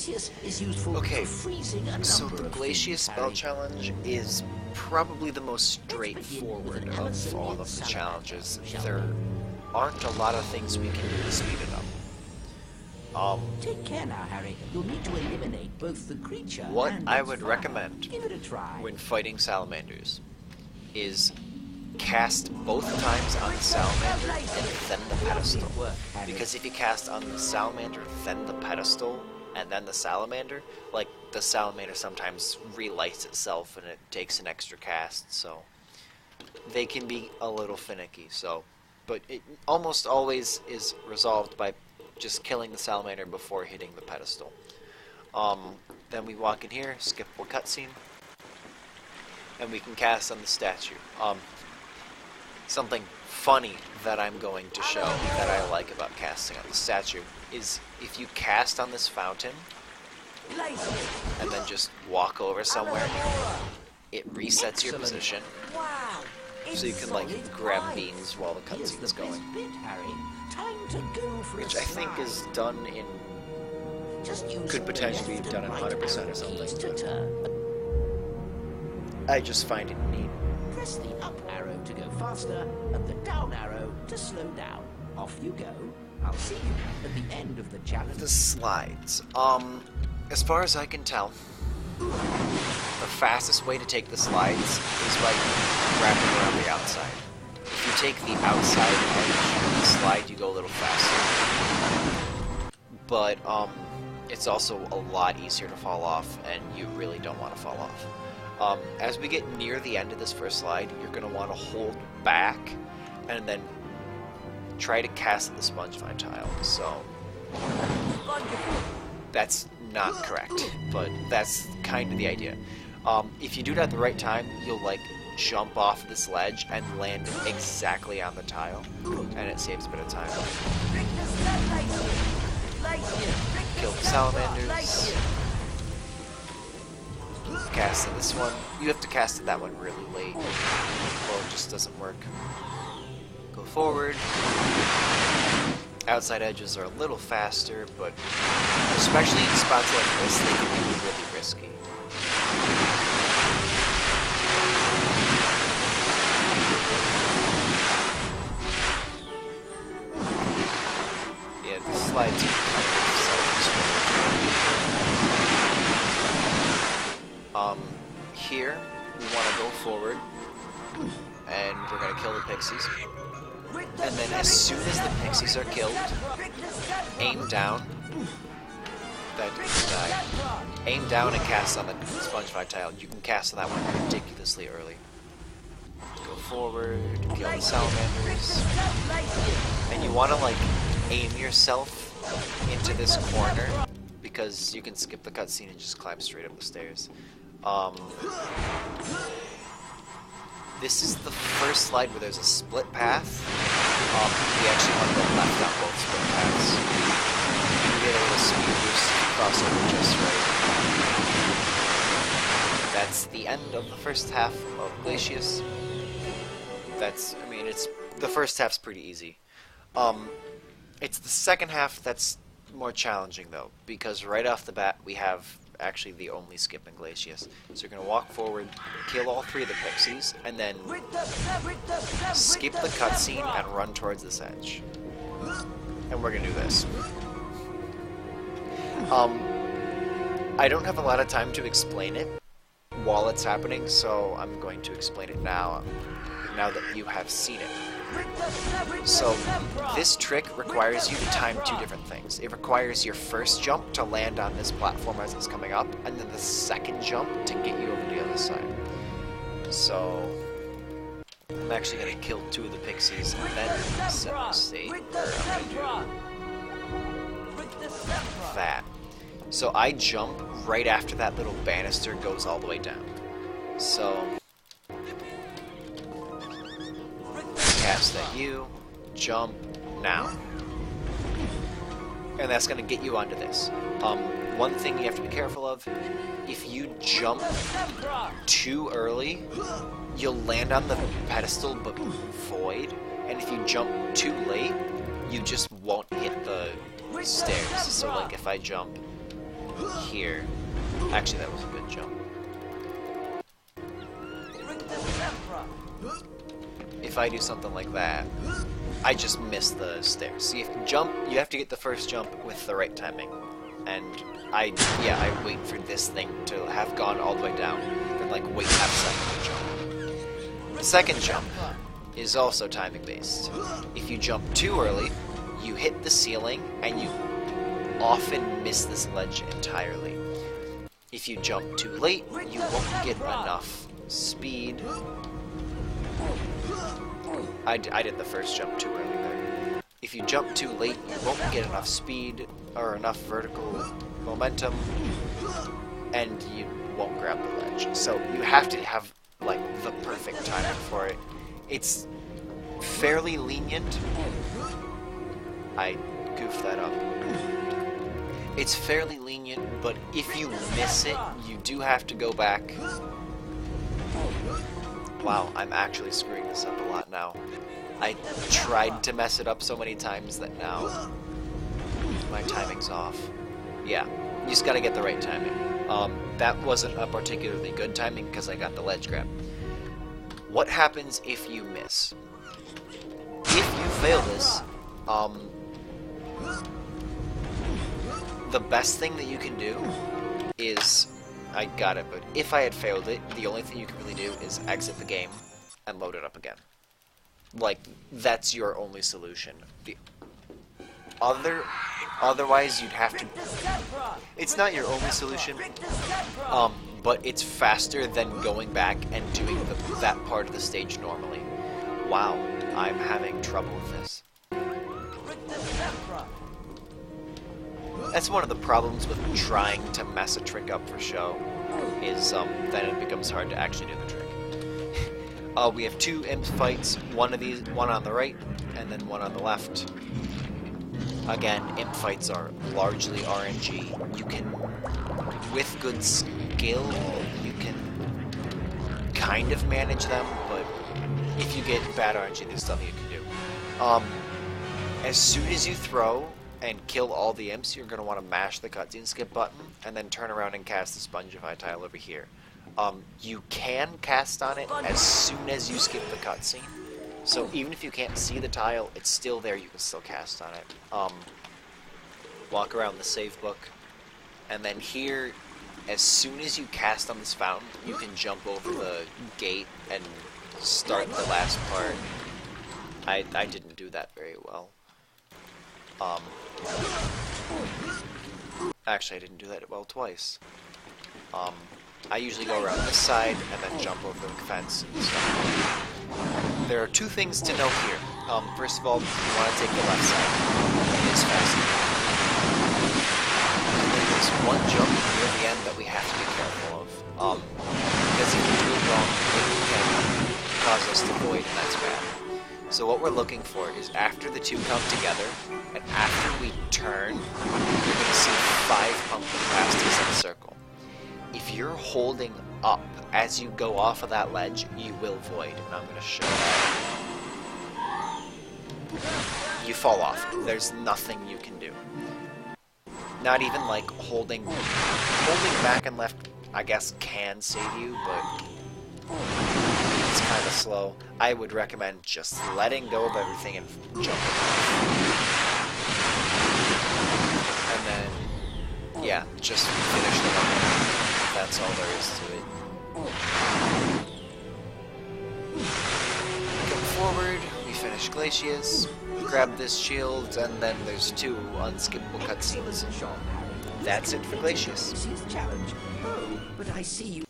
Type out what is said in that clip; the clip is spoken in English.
Glacius is useful for freezing a number so the of Glacius things, Spell Harry. Challenge is probably the most straightforward of all of the challenges. There aren't a lot of things we can do to speed it up. Take care now, Harry. You'll need to eliminate both the creature What and I its would fire. recommend Give it a try. when fighting salamanders is cast both times on the salamander and then the pedestal. Because if you cast on the salamander, then the pedestal, and then the salamander, like, the salamander sometimes relights itself and it takes an extra cast, so they can be a little finicky, so. But it almost always is resolved by just killing the salamander before hitting the pedestal. Then we walk in here, skippable cutscene, and we can cast on the statue. Something funny that I'm going to show that I like about casting on the statue is if you cast on this fountain and then just walk over somewhere, it resets your position, so you can like grab beans while the cutscene is going, which I think is done in, could potentially be done in 100% or something, but I just find it neat. Press the up arrow to go faster and the down arrow to slow down. Off you go. I'll see you at the end of the challenge. The slides. As far as I can tell, the fastest way to take the slides is by wrapping around the outside. If you take the outside edge of the slide, you go a little faster. But, it's also a lot easier to fall off, and you really don't want to fall off. As we get near the end of this first slide, you're going to want to hold back, and then try to cast the sponge vine tile. So, that's not correct, but that's kind of the idea. If you do it at the right time, you'll like jump off this ledge and land exactly on the tile, and it saves a bit of time. Kill the salamanders. Cast in this one. You have to cast that one really late, or it just doesn't work. Go forward. Outside edges are a little faster, but especially in spots like this, they can be really risky. Yeah, the slides are kind of here, we want to go forward, and we're going to kill the pixies. And then as soon as the pixies are killed, aim down. That didn't die. Aim down and cast on the sponge vine tile. You can cast on that one ridiculously early. Go forward, kill the salamanders. And you want to like aim yourself into this corner, because you can skip the cutscene and just climb straight up the stairs. This is the first slide where there's a split path. We actually want to go left on both split paths. You can get a little speed boost crossover just right. That's the end of the first half of Glacius. I mean, the first half's pretty easy. It's the second half that's more challenging though, because right off the bat we have actually the only skip in Glacius. So you're going to walk forward, kill all three of the pixies, and then skip the cutscene and run towards this edge. And we're going to do this. I don't have a lot of time to explain it while it's happening, so I'm going to explain it now that you have seen it. So, this trick requires you to time two different things. It requires your first jump to land on this platform as it's coming up, and then the second jump to get you over to the other side. So, I'm actually going to kill two of the pixies and then set the stage where I'm going to do that. So I jump right after that little banister goes all the way down. So, cast at you, jump, now. And that's going to get you onto this. One thing you have to be careful of, if you jump too early, you'll land on the pedestal but void, and if you jump too late, you just won't hit the stairs. So like if I jump here. Actually, that was a good jump. If I do something like that, I just miss the stairs. So you have to jump, you have to get the first jump with the right timing. And I wait for this thing to have gone all the way down, then like wait half a second to jump. The second jump is also timing based. If you jump too early, you hit the ceiling and you often miss this ledge entirely. If you jump too late, you won't get enough speed. I did the first jump too early there. If you jump too late, you won't get enough speed or enough vertical momentum, and you won't grab the ledge. So you have to have like the perfect timing for it. It's fairly lenient. I goofed that up. It's fairly lenient, but if you miss it, you do have to go back. Wow, I'm actually screwing this up a lot now. I tried to mess it up so many times that now my timing's off. Yeah, you just gotta get the right timing. That wasn't a particularly good timing because I got the ledge grab. What happens if you miss? If you fail this, the best thing that you can do is, I got it, but if I had failed it, the only thing you can really do is exit the game and load it up again. Like, that's your only solution. Otherwise you'd have to... It's not your only solution, but it's faster than going back and doing that part of the stage normally. Wow, I'm having trouble with this. That's one of the problems with trying to mess a trick up for show, is that it becomes hard to actually do the trick. We have two imp fights, one on the right, and then one on the left. Again, imp fights are largely RNG. You can, with good skill, you can kind of manage them, but if you get bad RNG, there's nothing you can do. As soon as you throw and kill all the imps, you're going to want to mash the cutscene skip button, and then turn around and cast the Spongify tile over here. You can cast on it as soon as you skip the cutscene. So even if you can't see the tile, it's still there, you can still cast on it. Walk around the save book, and then here, as soon as you cast on this fountain, you can jump over the gate and start the last part. I didn't do that very well. Actually, I didn't do that well twice. I usually go around this side and then jump over the fence and stuff. There are two things to note here. First of all, you want to take the left side. It's faster. There's one jump near the end that we have to be careful of. Because if we do it wrong, it can cause us to void, and that's bad. So what we're looking for is after the two come together, and after we turn, you're going to see 5 pumpkin pasties in a circle. If you're holding up as you go off of that ledge, you will void, and I'm going to show that. You fall off. There's nothing you can do. Not even like holding back and left, I guess, can save you, but it's kind of slow. I would recommend just letting go of everything and jumping off. And then, yeah, just finish the level. That's all there is to it. Come forward, we finish Glacius, grab this shield, and then there's 2 unskippable cutscenes. That's it for Glacius. Challenge. Oh, but I see you